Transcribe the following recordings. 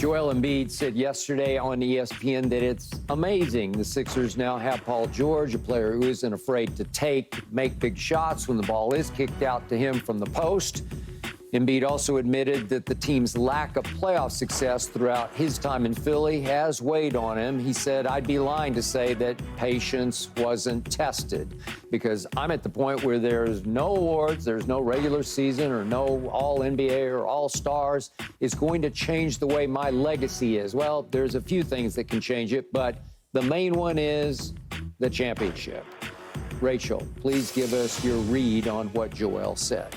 Joel Embiid said yesterday on ESPN that it's amazing the Sixers now have Paul George, a player who isn't afraid to make big shots when the ball is kicked out to him from the post. Embiid also admitted that the team's lack of playoff success throughout his time in Philly has weighed on him. He said, "I'd be lying to say that patience wasn't tested because I'm at the point where there's no awards, there's no regular season or no All-NBA or All-Stars. It's going to change the way my legacy is." Well, there's a few things that can change it, but the main one is the championship. Rachel, please give us your read on what Joel said.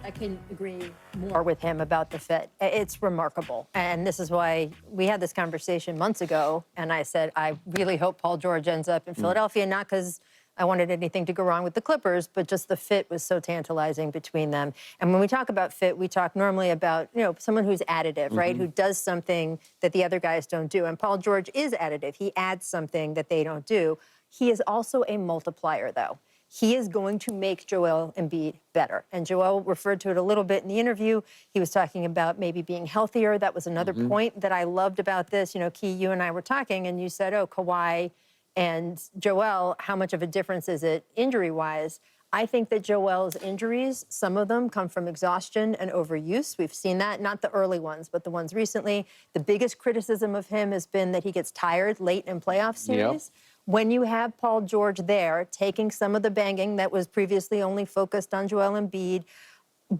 I can agree more with him about the fit. It's remarkable. And this is why we had this conversation months ago. And I said, I really hope Paul George ends up in Philadelphia, not because I wanted anything to go wrong with the Clippers, but just the fit was so tantalizing between them. And when we talk about fit, we talk normally about, someone who's additive, right? Who does something that the other guys don't do. And Paul George is additive. He adds something that they don't do. He is also a multiplier, though. He is going to make Joel Embiid better. And Joel referred to it a little bit in the interview. He was talking about maybe being healthier. That was another point that I loved about this. Key, you and I were talking, and you said, Kawhi and Joel, how much of a difference is it injury-wise? I think that Joel's injuries, some of them come from exhaustion and overuse. We've seen that, not the early ones, but the ones recently. The biggest criticism of him has been that he gets tired late in playoff series. Yep. When you have Paul George there, taking some of the banging that was previously only focused on Joel Embiid,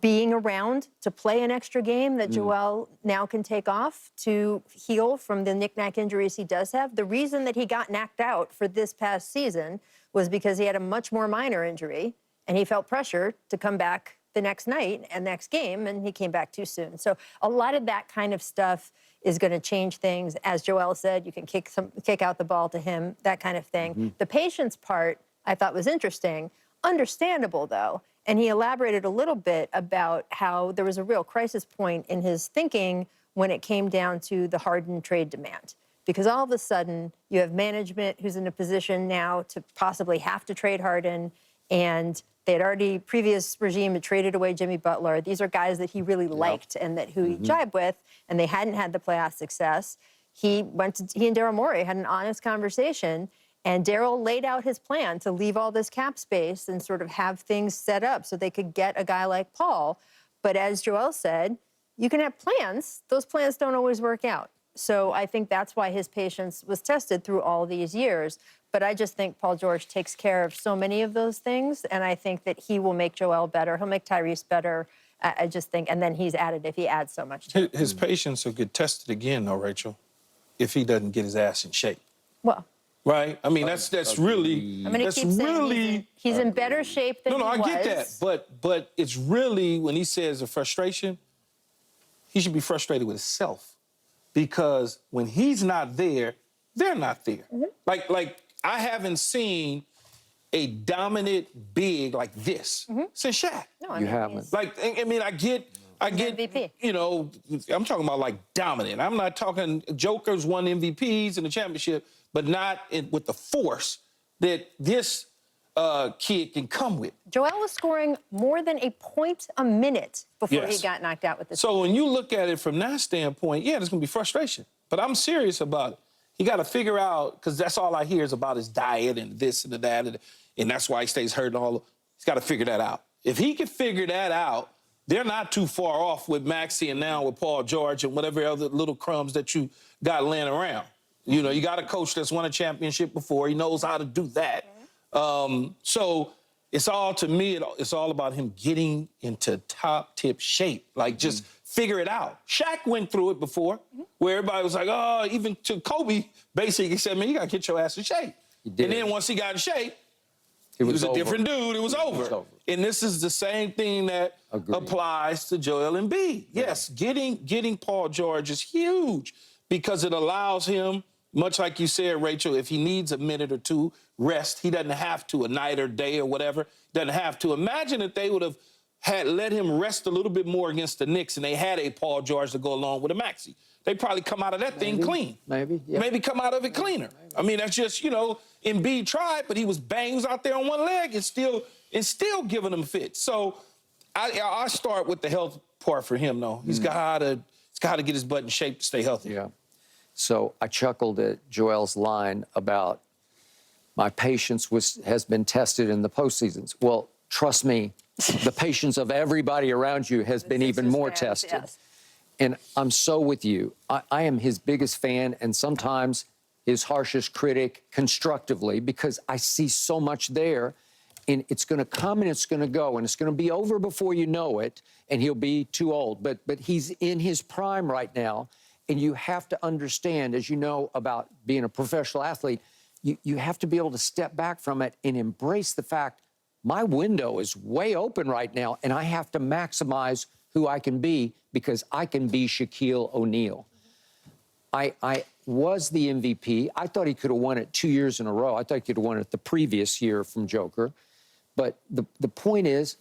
being around to play an extra game that Joel now can take off to heal from the knick-knack injuries he does have. The reason that he got knocked out for this past season was because he had a much more minor injury, and he felt pressure to come back the next night and next game, and he came back too soon. So a lot of that kind of stuff is going to change things. As Joel said, you can kick out the ball to him, that kind of thing. The patience part I thought was interesting. Understandable, though. And he elaborated a little bit about how there was a real crisis point in his thinking when it came down to the Harden trade demand. Because all of a sudden, you have management who's in a position now to possibly have to trade Harden, and they had already, previous regime had traded away Jimmy Butler. These are guys that he really liked and that who he jibed with, and they hadn't had the playoff success. He and Daryl Morey had an honest conversation, and Daryl laid out his plan to leave all this cap space and sort of have things set up so they could get a guy like Paul. But as Joel said, you can have plans. Those plans don't always work out. So I think that's why his patience was tested through all these years. But I just think Paul George takes care of so many of those things, and I think that he will make Joel better. He'll make Tyrese better. I just think, and then he's added if he adds so much to it. His patience will get tested again, though, Rachel, if he doesn't get his ass in shape. Well, right? I mean, that's really. I'm going to keep saying he's in better shape than he was. No, I get that, but it's really, when he says a frustration, he should be frustrated with himself, because when he's not there, they're not there. Like I haven't seen a dominant big like this since Shaq. No, you haven't. Like, I mean, I get, MVP. I'm talking about like dominant. I'm not talking Jokers won MVPs in the championship, but not with the force that this kid can come with. Joel was scoring more than a point a minute before he got knocked out with the So when you look at it from that standpoint, yeah, there's going to be frustration. But I'm serious about it. He got to figure out, because that's all I hear is about his diet and this and that, and that's why he stays hurt and all. He's got to figure that out. If he can figure that out, they're not too far off with Maxey and now with Paul George and whatever other little crumbs that you got laying around. You got a coach that's won a championship before. He knows how to do that. So it's all, to me, it's all about him getting into top-tip shape. Like, just figure it out. Shaq went through it before, where everybody was like, oh, even to Kobe, basically said, man, you got to get your ass in shape. And then once he got in shape, he was a different dude. It was over. And this is the same thing that applies to Joel Embiid. Yes, getting Paul George is huge because it allows him, much like you said, Rachel, if he needs a minute or two rest, he doesn't have to, a night or day or whatever, doesn't have to. Imagine if they would have let him rest a little bit more against the Knicks and they had a Paul George to go along with a Maxey. They'd probably come out of that thing clean. Maybe come out of it cleaner. I mean, that's just, Embiid tried, but he was bangs out there on one leg and still giving them fits. So I start with the health part for him, though. He's got to He's got to get his butt in shape to stay healthy. Yeah. So I chuckled at Joel's line about my patience has been tested in the postseasons. Well, trust me, the patience of everybody around you has been even more tested. Yes. And I'm so with you. I am his biggest fan and sometimes his harshest critic constructively because I see so much there. And it's going to come and it's going to go and it's going to be over before you know it and he'll be too old. But he's in his prime right now. And you have to understand, as you know about being a professional athlete, you have to be able to step back from it and embrace the fact my window is way open right now and I have to maximize who I can be because I can be Shaquille O'Neal. I was the MVP. I thought he could have won it 2 years in a row. I thought he could have won it the previous year from Joker. But the point is,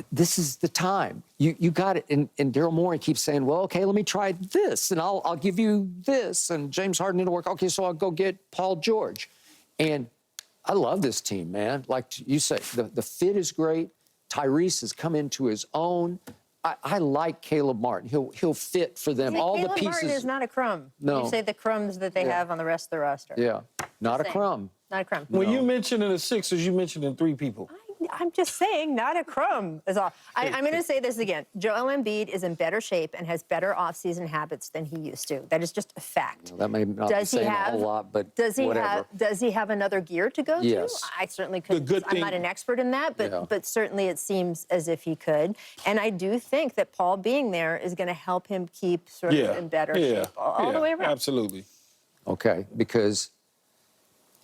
this is the time. You got it. And Daryl Morey keeps saying, well, okay, let me try this, and I'll give you this. And James Harden didn't work. Okay, so I'll go get Paul George. And I love this team, man. Like you say, the fit is great. Tyrese has come into his own. I like Caleb Martin. He'll fit for them. All Caleb the pieces. Martin is not a crumb. No. You say the crumbs that they have on the rest of the roster. Yeah, not a Same. crumb. Not a crumb. When you mentioned in the Sixers, you mentioned in 3 people. I'm just saying, not a crumb is all. I'm going to say this again. Joel Embiid is in better shape and has better off-season habits than he used to. That is just a fact. That may not be saying a whole lot, but whatever. Does he have another gear to go Yes. to? I certainly could. good I'm thing- not an expert in that, but Yeah. but certainly it seems as if he could. And I do think that Paul being there is going to help him keep sort of in better shape all the way around. Absolutely. Okay, because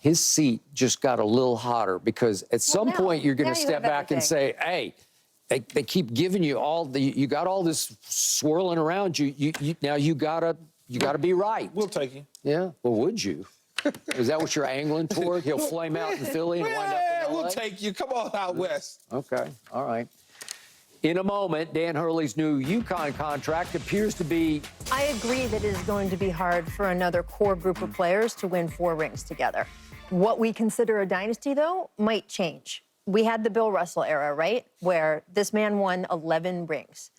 his seat just got a little hotter because at some now- point you're going now to you step have back and everything. say, hey, they keep giving you you got all this swirling around you. Now you gotta be right. We'll take you. Yeah. Well, would you? Is that what you're angling toward? He'll flame out in Philly and wind up in LA? We'll take you. Come on out west. Okay. All right. In a moment, Dan Hurley's new UConn contract appears to be. I agree that it is going to be hard for another core group of players to win 4 rings together. What we consider a dynasty, though, might change. We had the Bill Russell era, right, where this man won 11 rings.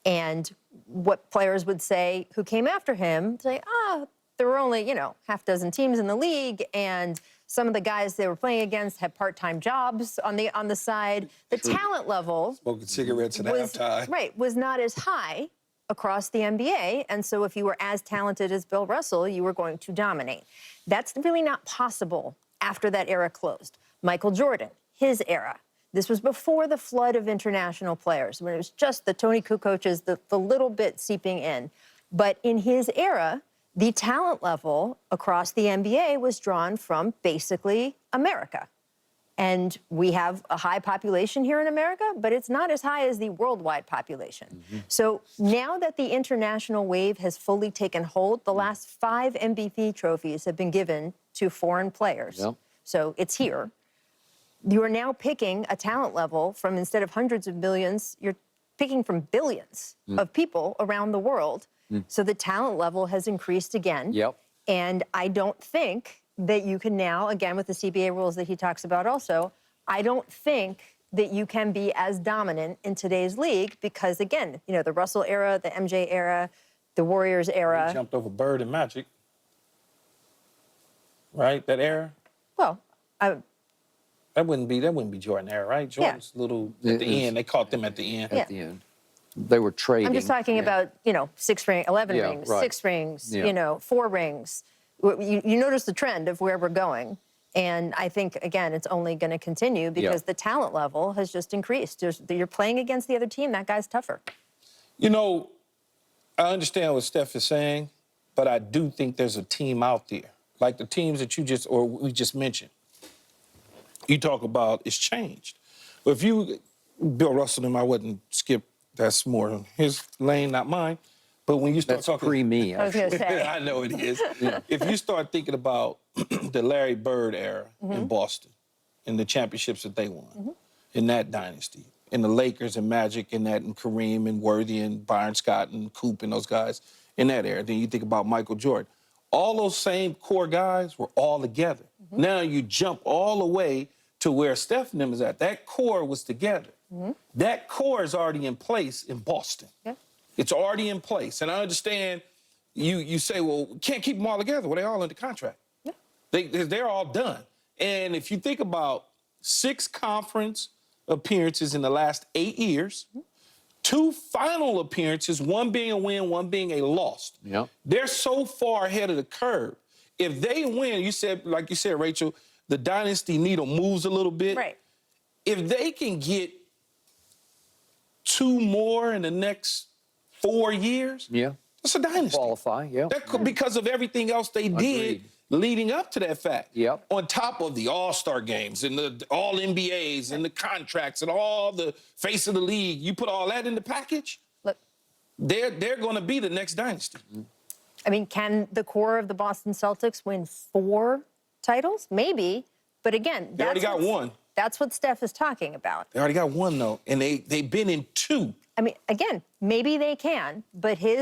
And what players would say who came after him, say, there were only, half dozen teams in the league, and some of the guys they were playing against had part-time jobs on the side. The talent level Smoking cigarettes at halftime. Right, was not as high across the NBA, and so if you were as talented as Bill Russell, you were going to dominate. That's really not possible after that era closed. Michael Jordan, his era. This was before the flood of international players, when it was just the Tony Kukocs, the little bit seeping in. But in his era, the talent level across the NBA was drawn from basically America. And we have a high population here in America, but it's not as high as the worldwide population. So now that the international wave has fully taken hold, the last 5 MVP trophies have been given to foreign players. Yep. So it's here. You are now picking a talent level from, instead of hundreds of millions, you're picking from billions of people around the world. So the talent level has increased again. Yep. And I don't think that you can now, again, with the CBA rules that he talks about also, I don't think that you can be as dominant in today's league because, again, the Russell era, the MJ era, the Warriors era. He jumped over Bird and Magic. Right? That era? Well, That wouldn't be Jordan era, right? Jordan's little at the end. They caught them at the end. Yeah. At the end. They were trading. I'm just talking about, 6 rings, 11 Yeah, rings, right. 6 rings, Yeah. 4 rings. You notice the trend of where we're going. And I think, again, it's only going to continue because the talent level has just increased. You're playing against the other team. That guy's tougher. I understand what Steph is saying, but I do think there's a team out there, like the teams that we just mentioned. You talk about it's changed. But Bill Russell and I wouldn't skip. That's more his lane, not mine. But when you start That's talking, pre-me. I was going to say. I know it is. If you start thinking about the Larry Bird era in Boston and the championships that they won in that dynasty, and the Lakers and Magic and Kareem and Worthy and Byron Scott and Coop and those guys in that era, then you think about Michael Jordan. All those same core guys were all together. Now you jump all the way to where Steph and them is at. That core was together. That core is already in place in Boston. Yeah. It's already in place. And I understand you say, well, we can't keep them all together. Well, they're all under contract. Yeah. They're all done. And if you think about 6 conference appearances in the last 8 years, 2 final appearances, one being a win, one being a loss. Yep. They're so far ahead of the curve. If they win, like you said, Rachel, the dynasty needle moves a little bit. Right. If they can get 2 more in the next 4 years, Yeah. it's a dynasty. Qualify, yeah. Because of everything else they did Agreed. leading up to that fact. Yep. On top of the All-Star games and the All-NBAs and the contracts and all the face of the league, you put all that in the package, Look, they're going to be the next dynasty. I mean, can the core of the Boston Celtics win 4 titles? Maybe. But again, They already got one. That's what Steph is talking about. They already got one, though, and they've been in 2. I mean, again, maybe they can, but his